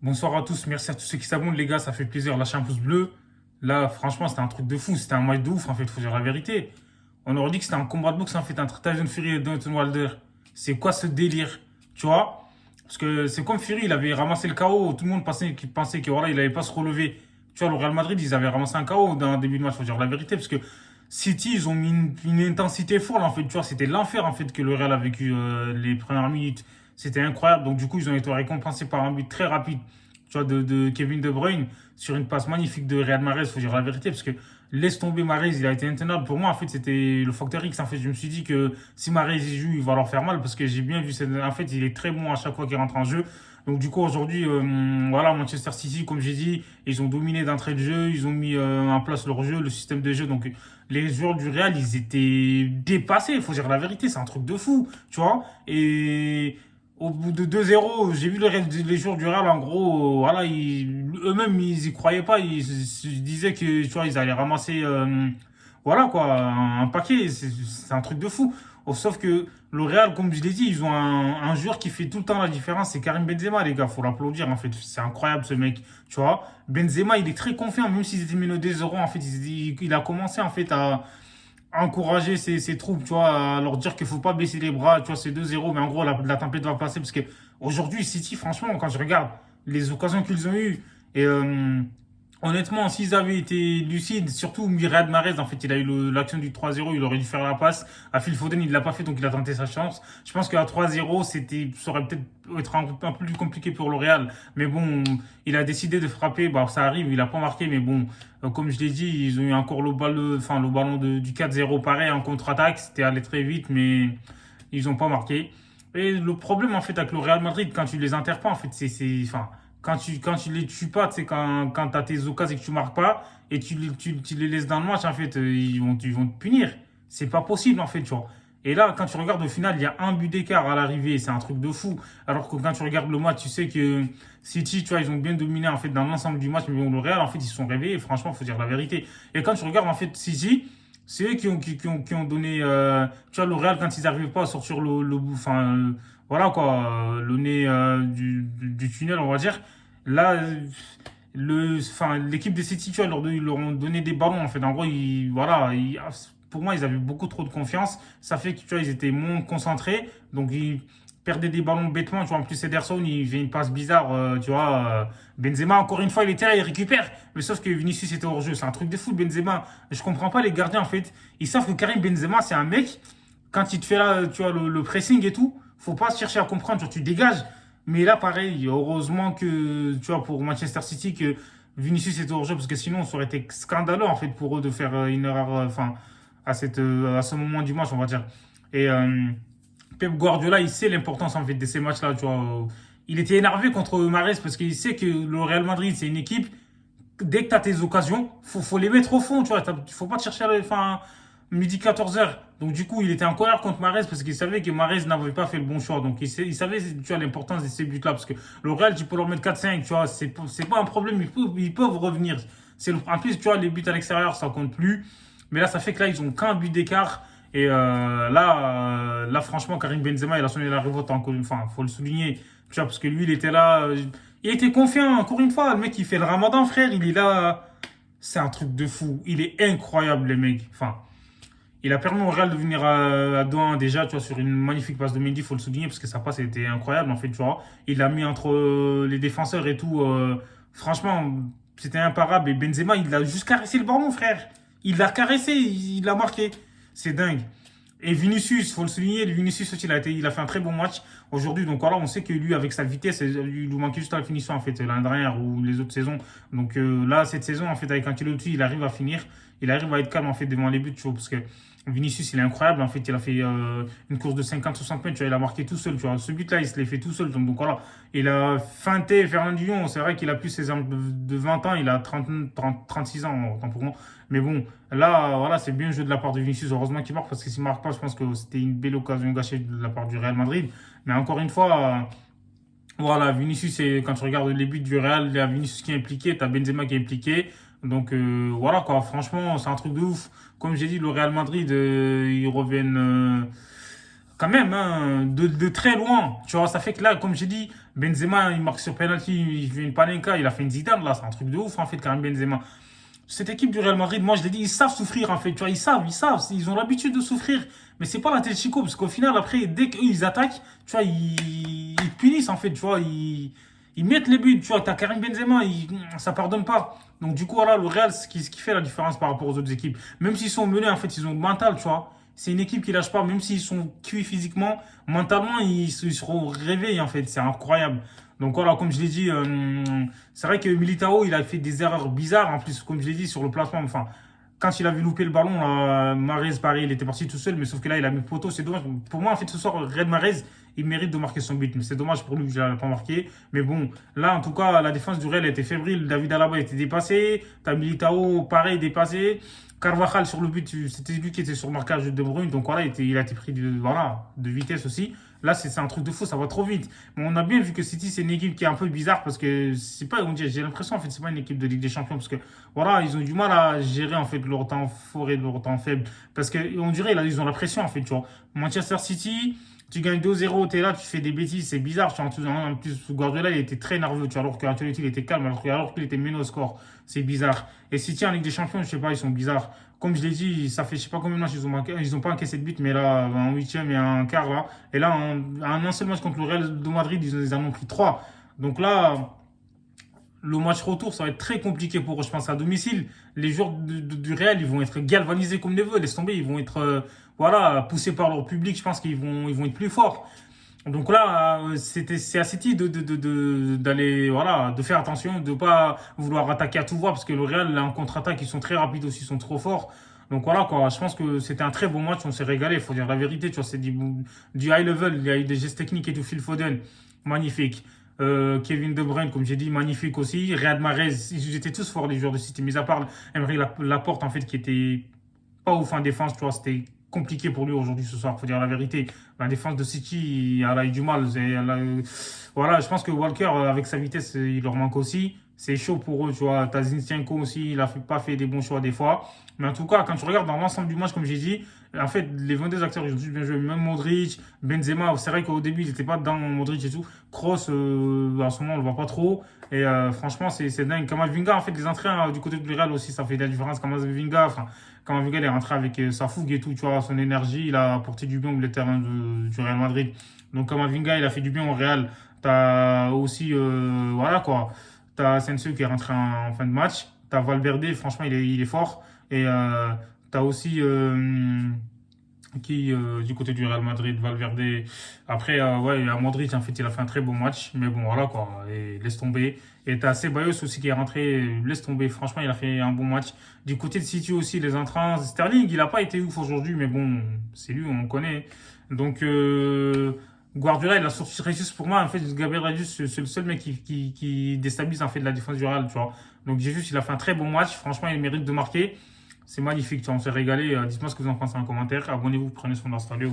Bonsoir à tous, merci à tous ceux qui s'abonnent, les gars, ça fait plaisir. Lâchez un pouce bleu. Là, franchement, c'était un truc de fou, c'était un match de ouf, en fait, faut dire la vérité. On aurait dit que c'était un combat de boxe, en fait, entre Tyson Fury et Deontay Wilder. C'est quoi ce délire, tu vois? Parce que c'est comme Fury, il avait ramassé le KO, tout le monde pensait que voilà, il allait pas se relever. Tu vois, le Real Madrid, ils avaient ramassé un KO dans le début de match, faut dire la vérité, parce que City, ils ont mis une intensité folle, en fait, tu vois, c'était l'enfer, en fait, que le Real a vécu les premières minutes. C'était incroyable, donc du coup, ils ont été récompensés par un but très rapide, tu vois, de Kevin De Bruyne sur une passe magnifique de Riyad Mahrez, faut dire la vérité, parce que laisse tomber Mahrez, il a été intenable. Pour moi, en fait, c'était le facteur X. En fait, je me suis dit que si Mahrez y joue, il va leur faire mal, parce que j'ai bien vu, en fait, il est très bon à chaque fois qu'il rentre en jeu. Donc du coup, aujourd'hui, voilà, Manchester City, comme j'ai dit, ils ont dominé d'entrée de jeu, ils ont mis en place leur jeu, le système de jeu. Donc les joueurs du Real, ils étaient dépassés, il faut dire la vérité, c'est un truc de fou, tu vois. Et au bout de 2-0, j'ai vu les joueurs du Real, en gros, voilà, eux-mêmes, ils y croyaient pas. Ils se disaient que, tu vois, ils allaient ramasser, voilà, quoi, un paquet. C'est un truc de fou. Oh, sauf que le Real, comme je l'ai dit, ils ont un joueur qui fait tout le temps la différence. C'est Karim Benzema, les gars. Faut l'applaudir, en fait. C'est incroyable, ce mec. Tu vois, Benzema, il est très confiant, même s'ils étaient menés 2-0. En fait, il a commencé, en fait, à encourager ses troupes, tu vois, à leur dire qu'il faut pas baisser les bras, tu vois, c'est 2-0, mais en gros, la tempête va passer parce que aujourd'hui, City, franchement, quand je regarde les occasions qu'ils ont eues, et honnêtement, s'ils avaient été lucides, surtout Riyad Mahrez, en fait, il a eu l'action du 3-0, il aurait dû faire la passe. À Phil Foden, il l'a pas fait, donc il a tenté sa chance. Je pense qu'à 3-0, ça aurait peut-être être un peu plus compliqué pour le Real. Mais bon, il a décidé de frapper, bah, ça arrive, il a pas marqué, mais bon, comme je l'ai dit, ils ont eu encore le ballon du 4-0 pareil en contre-attaque, c'était allé très vite, mais ils ont pas marqué. Et le problème, en fait, avec le Real Madrid, quand tu les enterres pas, en fait, enfin, quand tu les tues pas, c'est quand t'as tes occasions et que tu marques pas, et tu les laisses dans le match, en fait, ils vont te punir. C'est pas possible, en fait, tu vois. Et là, quand tu regardes au final, il y a un but d'écart à l'arrivée, c'est un truc de fou. Alors que quand tu regardes le match, tu sais que City, tu vois, ils ont bien dominé, en fait, dans l'ensemble du match, mais bon, le Real, en fait, ils se sont réveillés, et franchement, faut dire la vérité. Et quand tu regardes, en fait, City, c'est eux qui ont donné, tu vois, le Real, quand ils n'arrivaient pas à sortir enfin, voilà quoi, le nez du tunnel, on va dire. Là, enfin, l'équipe de City, tu vois, ils leur ont donné des ballons, en fait. En gros, voilà, pour moi, ils avaient beaucoup trop de confiance. Ça fait que, tu vois, ils étaient moins concentrés. Donc, ils perdaient des ballons bêtement. Tu vois, en plus, Ederson, il fait une passe bizarre, tu vois. Benzema, encore une fois, il était là, il récupère. Mais sauf que Vinicius était hors jeu. C'est un truc de fou, Benzema. Je comprends pas les gardiens, en fait. Ils savent que Karim Benzema, c'est un mec, quand il te fait là, tu vois, le pressing et tout, faut pas chercher à comprendre, tu vois, tu dégages. Mais là, pareil, heureusement que, tu vois, pour Manchester City, que Vinicius était hors jeu, parce que sinon, ça aurait été scandaleux, en fait, pour eux de faire une erreur, enfin, à ce moment du match, on va dire. Et Pep Guardiola, il sait l'importance, en fait, de ces matchs-là, tu vois. Il était énervé contre Mahrez parce qu'il sait que le Real Madrid, c'est une équipe, dès que tu as tes occasions, faut les mettre au fond, tu vois. Faut pas te chercher enfin, midi 14h. Donc, du coup, il était en colère contre Mahrez parce qu'il savait que Mahrez n'avait pas fait le bon choix. Donc, il savait, tu vois, l'importance de ces buts-là. Parce que le Real, tu peux leur mettre 4-5, tu vois, c'est pas un problème. Ils peuvent revenir. En plus, tu vois, les buts à l'extérieur, ça compte plus. Mais là, ça fait que là, ils ont qu'un but d'écart. Et là, franchement, Karim Benzema, il a sonné la révolte encore une fois. Faut le souligner. Tu vois, parce que lui, il était là. Il était confiant, encore une fois. Le mec, il fait le ramadan, frère. Il est là. C'est un truc de fou. Il est incroyable, le mec. Enfin, il a permis au Real de venir à 2-1 déjà, tu vois, sur une magnifique passe de Mendy, faut le souligner, parce que sa passe était incroyable, en fait, tu vois. Il l'a mis entre les défenseurs et tout. Franchement, c'était imparable. Et Benzema, il a juste caressé le ballon, frère. Il l'a caressé, il l'a marqué. C'est dingue. Et Vinicius, faut le souligner, Vinicius aussi, il a fait un très bon match aujourd'hui. Donc voilà, on sait que lui, avec sa vitesse, il lui manquait juste la finition, en fait, l'année dernière ou les autres saisons. Donc là, cette saison, en fait, avec Ancelotti, il arrive à finir. Il arrive à être calme, en fait, devant les buts, tu vois, parce que Vinicius, il est incroyable. En fait, il a fait une course de 50-60 mètres, tu vois, il a marqué tout seul, tu vois. Ce but-là, il se l'est fait tout seul. Donc voilà, il a feinté Fernandinho. C'est vrai qu'il a plus ses armes de 20 ans, il a 36 ans, autant pour moi. Mais bon, là, voilà, c'est bien joué de la part de Vinicius. Heureusement qu'il marque, parce que s'il marque pas, je pense que c'était une belle occasion gâchée de la part du Real Madrid. Mais encore une fois, voilà, Vinicius, quand tu regardes les buts du Real, il y a Vinicius qui est impliqué, t'as Benzema qui est impliqué. Donc voilà quoi, franchement, c'est un truc de ouf. Comme j'ai dit, le Real Madrid, ils reviennent quand même hein, de très loin. Tu vois, ça fait que là, comme j'ai dit, Benzema, il marque sur penalty, il fait une panenka, il a fait une Zidane, là, c'est un truc de ouf, en fait, Karim Benzema. Cette équipe du Real Madrid, moi je l'ai dit, ils savent souffrir en fait, tu vois, ils savent, ils ont l'habitude de souffrir, mais c'est pas la Chico, parce qu'au final, après, dès qu'eux ils attaquent, tu vois, ils punissent en fait, tu vois, ils mettent les buts, tu vois, t'as Karim Benzema, ça pardonne pas. Donc du coup, voilà, le Real, ce qui fait la différence par rapport aux autres équipes, même s'ils sont menés, en fait, ils ont le mental, tu vois, c'est une équipe qui lâche pas, même s'ils sont cuits physiquement, mentalement, ils seront réveillés en fait, c'est incroyable. Donc voilà, comme je l'ai dit, c'est vrai que Militao, il a fait des erreurs bizarres. En plus, comme je l'ai dit, sur le placement, enfin, quand il avait loupé le ballon, là, Mahrez, pareil, il était parti tout seul, mais sauf que là, il a mis le poteau. C'est dommage. Pour moi, en fait, ce soir, Red Mahrez, il mérite de marquer son but. Mais c'est dommage pour lui que je ne l'ai pas marqué. Mais bon, là, en tout cas, la défense du Real était fébrile. David Alaba était dépassé. T'as Militao, pareil, dépassé. Carvajal sur le but, c'était lui qui était sur le marquage de De Bruyne. Donc voilà, il a été pris de vitesse aussi. Là, c'est un truc de fou, ça va trop vite. Mais on a bien vu que City, c'est une équipe qui est un peu bizarre parce que c'est pas, j'ai l'impression, en fait, c'est pas une équipe de Ligue des Champions parce que, voilà, ils ont du mal à gérer, en fait, leur temps fort et leur temps faible. Parce que, on dirait, là, ils ont la pression, en fait, tu vois. Manchester City, tu gagnes 2-0, t'es là, tu fais des bêtises, c'est bizarre. Tu vois, en plus, Guardiola, il était très nerveux, tu vois, alors qu'Ancelotti, il était calme, alors qu'il était mené au score. C'est bizarre. Et City, en Ligue des Champions, je sais pas, ils sont bizarres. Comme je l'ai dit, ça fait je sais pas combien de matchs ils ont pas encaissé de but, mais là, en huitième et en quart, là. Et là, en un seul match contre le Real de Madrid, ils en ont pris trois. Donc là, le match retour, ça va être très compliqué pour eux, je pense, à domicile. Les joueurs du Real, ils vont être galvanisés comme des veaux. Laisse tomber, ils vont être voilà, poussés par leur public. Je pense qu'ils vont être plus forts. Donc là, c'est à City d'aller, voilà, de faire attention, de pas vouloir attaquer à tout voir, parce que le Real, là, en contre-attaque, ils sont très rapides aussi, ils sont trop forts. Donc voilà, quoi. Je pense que c'était un très bon match, on s'est régalé, il faut dire la vérité, tu vois, c'est du high level, il y a eu des gestes techniques et tout, Phil Foden, magnifique. Kevin De Bruyne, comme j'ai dit, magnifique aussi. Riyad Mahrez, ils étaient tous forts, les joueurs de City, mis à part Emery Laporte, en fait, qui était pas ouf en défense, tu vois, c'était compliqué pour lui aujourd'hui ce soir, faut dire la vérité. La défense de City, elle a eu du mal. Voilà, je pense que Walker, avec sa vitesse, il leur manque aussi. C'est chaud pour eux, tu vois. T'as Zinchenko aussi, il a pas fait des bons choix des fois. Mais en tout cas, quand tu regardes dans l'ensemble du match, comme j'ai dit, en fait, les 22 acteurs, ils ont tous bien joué. Même Modric, Benzema, c'est vrai qu'au début, ils n'étaient pas dans Modric et tout. Kroos, en ce moment, on le voit pas trop. Et franchement, c'est dingue. Kamavinga, en fait, les entrées du côté du Real aussi, ça fait de la différence. Kamavinga, enfin, Kamavinga, il est rentré avec sa fougue et tout, tu vois, son énergie. Il a apporté du bien au milieu de terrain du Real Madrid. Donc, Kamavinga, il a fait du bien au Real. T'as aussi, voilà quoi. T'as Senseu qui est rentré en fin de match. T'as Valverde, franchement, il est fort. Et t'as aussi du côté du Real Madrid, Valverde. Après, ouais, il y a Modric, en fait, il a fait un très bon match. Mais bon, voilà quoi. Et laisse tomber. Et t'as Ceballos aussi qui est rentré. Laisse tomber. Franchement, il a fait un bon match. Du côté de City aussi, les entrants. Sterling, il n'a pas été ouf aujourd'hui. Mais bon, c'est lui, on le connaît. Donc, Guardiola, il a sorti Regis pour moi. En fait, Gabriel Regis, c'est le seul mec qui déstabilise en fait la défense du Real, tu vois. Donc, Jesus, il a fait un très bon match. Franchement, il mérite de marquer. C'est magnifique, tu vois, on s'est régalé. Dites-moi ce que vous en pensez en commentaire. Abonnez-vous, prenez soin d'installer.